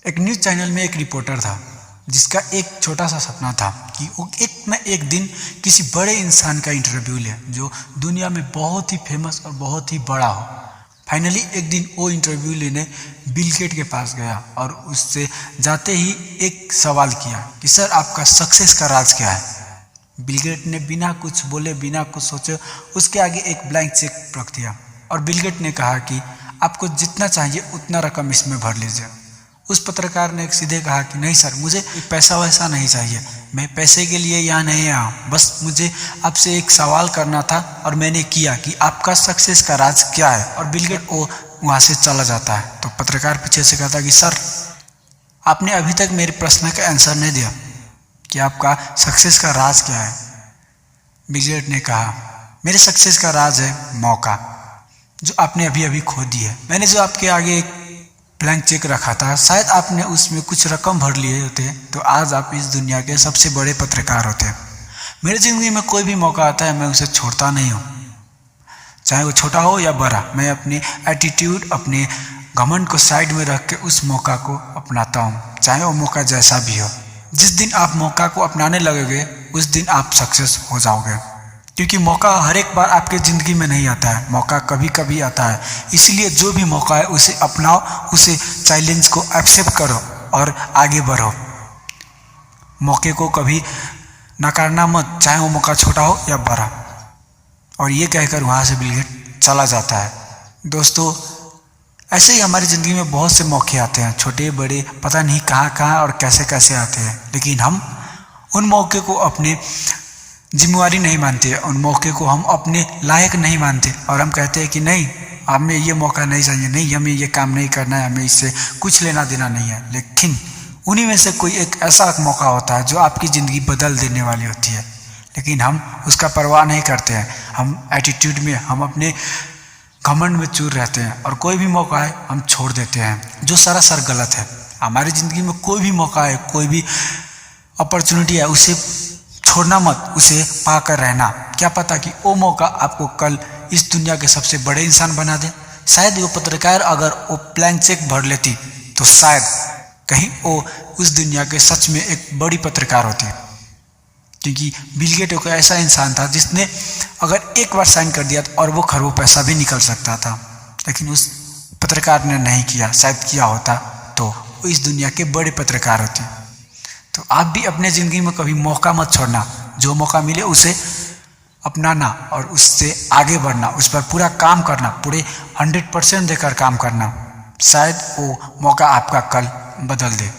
एक news channel में एक रिपोर्टर था जिसका एक छोटा सा सपना था कि वो एक न एक दिन किसी बड़े इंसान का इंटरव्यू ले जो दुनिया में बहुत ही फेमस और बहुत ही बड़ा हो। फाइनली एक दिन वो इंटरव्यू लेने बिल गेट के पास गया और उससे जाते ही एक सवाल किया कि सर आपका सक्सेस का राज क्या है। बिल गेट ने बिना कुछ बोले बिना कुछ सोचे उसके आगे एक ब्लैंक चेक रख दिया और बिल गेट ने कहा कि आपको जितना चाहिए उतना रकम इसमें भर लीजिए। उस पत्रकार ने सीधे कहा कि नहीं सर, मुझे पैसा वैसा नहीं चाहिए, मैं पैसे के लिए यहाँ नहीं आया हूँ, बस मुझे आपसे एक सवाल करना था और मैंने किया कि आपका सक्सेस का राज क्या है। और बिल गेट वो वहाँ से चला जाता है तो पत्रकार पीछे से कहता कि सर आपने अभी तक मेरे प्रश्न का आंसर नहीं दिया कि आपका सक्सेस का राज क्या है। बिल गेट ने कहा मेरे सक्सेस का राज है मौका, जो आपने अभी अभी खो दी है। मैंने जो आपके आगे एक ब्लैंक चेक रखा था, शायद आपने उसमें कुछ रकम भर लिए होते तो आज आप इस दुनिया के सबसे बड़े पत्रकार होते। मेरी ज़िंदगी में कोई भी मौका आता है मैं उसे छोड़ता नहीं हूँ, चाहे वो छोटा हो या बड़ा। मैं अपनी एटीट्यूड अपने घमंड को साइड में रख के उस मौका को अपनाता हूँ, चाहे वो मौका जैसा भी हो। जिस दिन आप मौका को अपनाने लगोगे उस दिन आप सक्सेस हो जाओगे, क्योंकि मौका हर एक बार आपके ज़िंदगी में नहीं आता है, मौका कभी कभी आता है। इसलिए जो भी मौका है उसे अपनाओ, उसे चैलेंज को एक्सेप्ट करो और आगे बढ़ो। मौके को कभी नकारना मत, चाहे वो मौका छोटा हो या बड़ा। और ये कहकर वहाँ से बिल गेट चला जाता है। दोस्तों, ऐसे ही हमारी ज़िंदगी में बहुत से मौके आते हैं, छोटे बड़े, पता नहीं कहाँ कहाँ और कैसे कैसे आते हैं, लेकिन हम उन मौके को अपने जिम्मेवारी नहीं मानते, उन मौके को हम अपने लायक नहीं मानते और हम कहते हैं कि नहीं, हमें ये मौका नहीं चाहिए, नहीं हमें ये काम नहीं करना है, हमें इससे कुछ लेना देना नहीं है। लेकिन उन्हीं में से कोई एक ऐसा मौका होता है जो आपकी ज़िंदगी बदल देने वाली होती है, लेकिन हम उसका परवाह नहीं करते हैं। हम एटीट्यूड में, हम अपने घमंड में चूर रहते हैं और कोई भी मौका है हम छोड़ देते हैं, जो सरासर गलत है। हमारी ज़िंदगी में कोई भी मौका है, कोई भी अपॉर्चुनिटी है, उसे छोड़ना मत, उसे पाकर रहना। क्या पता कि वो मौका आपको कल इस दुनिया के सबसे बड़े इंसान बना दे। शायद वो पत्रकार अगर वो ब्लैंक चेक भर लेती तो शायद कहीं वो उस दुनिया के सच में एक बड़ी पत्रकार होती, क्योंकि बिल गेट एक ऐसा इंसान था जिसने अगर एक बार साइन कर दिया और वो खरबों पैसा भी निकल सकता था, लेकिन उस पत्रकार ने नहीं किया। शायद किया होता तो वो इस दुनिया के बड़े पत्रकार होते। तो आप भी अपने ज़िंदगी में कभी मौका मत छोड़ना, जो मौका मिले उसे अपनाना और उससे आगे बढ़ना, उस पर पूरा काम करना, पूरे 100% देकर काम करना। शायद वो मौका आपका कल बदल दे।